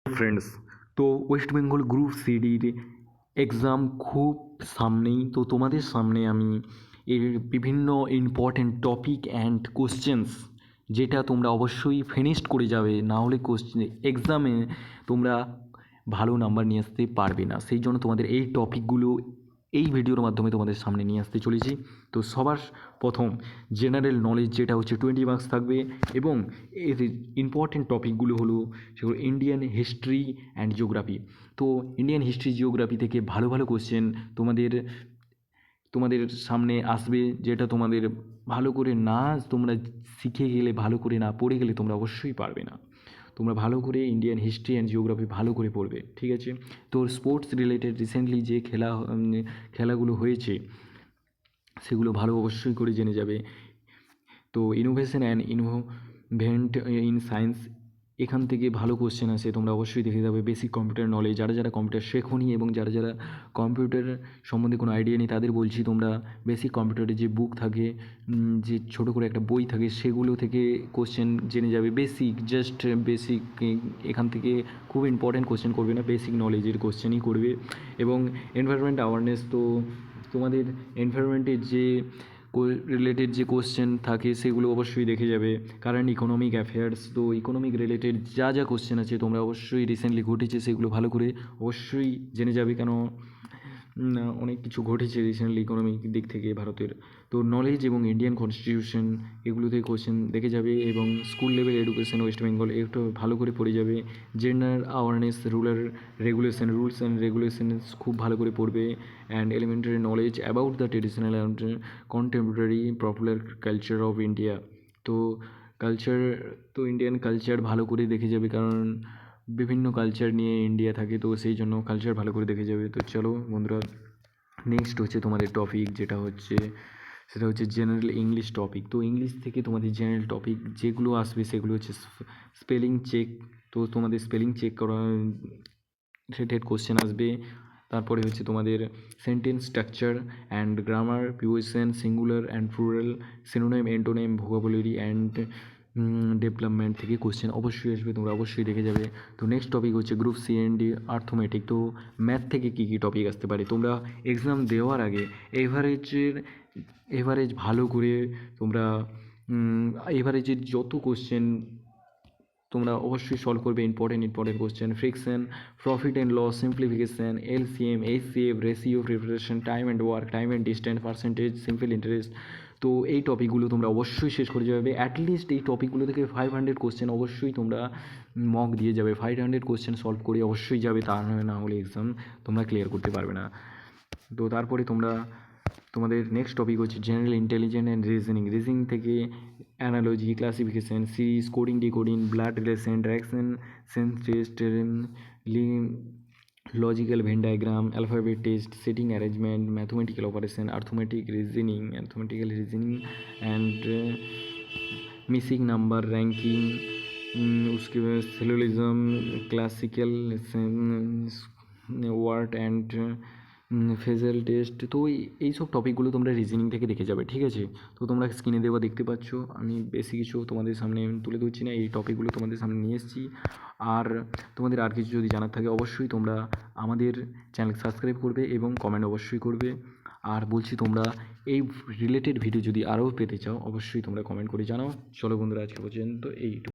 Friends, তো West Bengal group সিডির exam খুব সামনেই। তো তোমাদের সামনে আমি এর বিভিন্ন ইম্পর্ট্যান্ট টপিক অ্যান্ড কোশ্চেন্স, যেটা তোমরা অবশ্যই ফিনিশড করে যাবে, না হলে এক্সামে তোমরা ভালো নাম্বার নিয়ে আসতে পারবে না। সেই জন্য তোমাদের এই টপিকগুলো এই ভিডিওর মাধ্যমে তোমাদের সামনে নিয়ে আসতে চলেছি। তো সবার প্রথম জেনারেল নলেজ, যেটা হচ্ছে 20 মার্কস থাকবে, এবং এর ইম্পর্টেন্ট টপিকগুলো হলো সেগুলো ইন্ডিয়ান হিস্ট্রি অ্যান্ড জিওগ্রাফি। তো ইন্ডিয়ান হিস্ট্রি জিওগ্রাফি থেকে ভালো ভালো কোশ্চেন তোমাদের তোমাদের সামনে আসবে, যেটা তোমাদের ভালো করে না তোমরা শিখে গেলে, ভালো করে না পড়ে গেলে তোমরা অবশ্যই পারবে না। তোমরা ভালো করে ইন্ডিয়ান হিস্ট্রি অ্যান্ড জিওগ্রাফি ভালো করে পড়বে, ঠিক আছে? তো স্পোর্টস রিলেটেড রিসেন্টলি যে খেলাগুলো হয়েছে সেগুলো ভালো অবশ্যই করে জেনে যাবে। তো ইনোভেশন অ্যান্ড ইনোভেন্ট ইন সায়েন্স, এখান থেকে ভালো কোশ্চেন আসে, তোমরা অবশ্যই দেখে যাবে। বেসিক কম্পিউটার নলেজ, যারা যারা কম্পিউটার শেখোনি এবং যারা যারা কম্পিউটার সম্বন্ধে কোনো আইডিয়া নেই তাদের বলছি, তোমরা বেসিক কম্পিউটারের যে বুক থাকে, যে ছোটো করে একটা বই থাকে, সেগুলো থেকে কোশ্চেন জেনে যাবে। বেসিক, জাস্ট বেসিক, এখান থেকে খুব ইম্পর্ট্যান্ট কোশ্চেন করবে না, বেসিক নলেজের কোশ্চেনই করবে। এবং এনভায়রনমেন্ট অ্যাওয়ারনেস, তো তোমাদের এনভায়রনমেন্টের যে রিলেটেড যে কোশ্চেন থাকে সেগুলো অবশ্যই দেখে যাবে। কারেন্ট ইকোনমিক অ্যাফেয়ার্স, তো ইকোনমিক রিলেটেড যা যা কোশ্চেন আছে তোমরা অবশ্যই রিসেন্টলি ঘটেছে সেগুলো ভালো করে অবশ্যই জেনে যাবে, কেন অনেক কিছু ঘটেছে রিসেন্টলি ইকোনমিক দিক থেকে ভারতের। তো নলেজ এবং ইন্ডিয়ান কনস্টিটিউশন, এগুলো থেকে কোশ্চেন দেখে যাবে। এবং school level education West Bengal, একটু ভালো করে পড়ে যাবে। General awareness, rules and regulations খুব ভালো করে পড়বে। And elementary knowledge about the traditional and contemporary popular culture of India. তো কালচার, তো ইন্ডিয়ান কালচার ভালো করে দেখে যাবে, কারণ বিভিন্ন কালচার নিয়ে ইন্ডিয়া থাকে, তো সেই জন্য কালচার ভালো করে দেখে যাবে। তো চলো বন্ধুরা, নেক্সট হচ্ছে তোমাদের টপিক, সেটা হচ্ছে জেনারেল ইংলিশ টপিক। তো ইংলিশ থেকে তোমাদের জেনারেল টপিক যেগুলো আসবে সেগুলো হচ্ছে স্পেলিং চেক। তো তোমাদের স্পেলিং চেক করা রিলেটেড কোশ্চেন আসবে। তারপরে হচ্ছে তোমাদের sentence structure and grammar, punctuation, singular and plural, synonym, antonym, vocabulary and development থেকে কোশ্চেন অবশ্যই আসবে, তোমরা অবশ্যই দেখে যাবে। তো নেক্সট টপিক হচ্ছে group C and D arithmetic. তো ম্যাথ থেকে কী কী টপিক আসতে পারে, তোমরা এক্সাম দেওয়ার আগে এভারেজ ভালো করে তোমরা এভারেজের যত কোশ্চেন তোমরা অবশ্যই সলভ করবে। Important question, fraction, profit and loss, simplification, LCM, HCF, ratio, preparation, time and work, time and distance, percentage, simple interest. তো এই টপিকগুলো তোমরা অবশ্যই শেষ করে যাবে। অ্যাটলিস্ট এই টপিকগুলো থেকে 500 কোশ্চেন অবশ্যই তোমরা মক দিয়ে যাবে। 500 কোশ্চেন সলভ করে অবশ্যই যাবে, তা না হলে এক্সাম তোমরা ক্লিয়ার করতে পারবে না। তো তারপরে তোমাদের নেক্সট টপিক হচ্ছে জেনারেল ইন্টেলিজেন্স অ্যান্ড রিজনিং থেকে analogy, classification, series, coding, decoding, blood relation, direction, sense test, logical Venn diagram, alphabet test, seating arrangement, mathematical operation, mathematical reasoning and missing number, ranking, उसके बाद syllogism, classical word and puzzle test. তো এইসব টপিকগুলো তোমরা reasoning থেকে দেখে যাবে, ঠিক আছে? তো তোমরা স্ক্রিনে দেওয়া দেখতে পাচ্ছ, আমি বেশি কিছু তোমাদের সামনে তুলে ধরছি না, এই টপিকগুলো তোমাদের সামনে নিয়ে এসেছি। আর তোমাদের আর কিছু যদি জানার থাকে অবশ্যই তোমরা আমাদের চ্যানেল সাবস্ক্রাইব করবে এবং কমেন্ট অবশ্যই করবে। আর বলছি, তোমরা এই রিলেটেড ভিডিও যদি আরও পেতে চাও অবশ্যই তোমরা কমেন্ট করে জানাও। চলো বন্ধুরা, আজকে পর্যন্ত এইটুকু।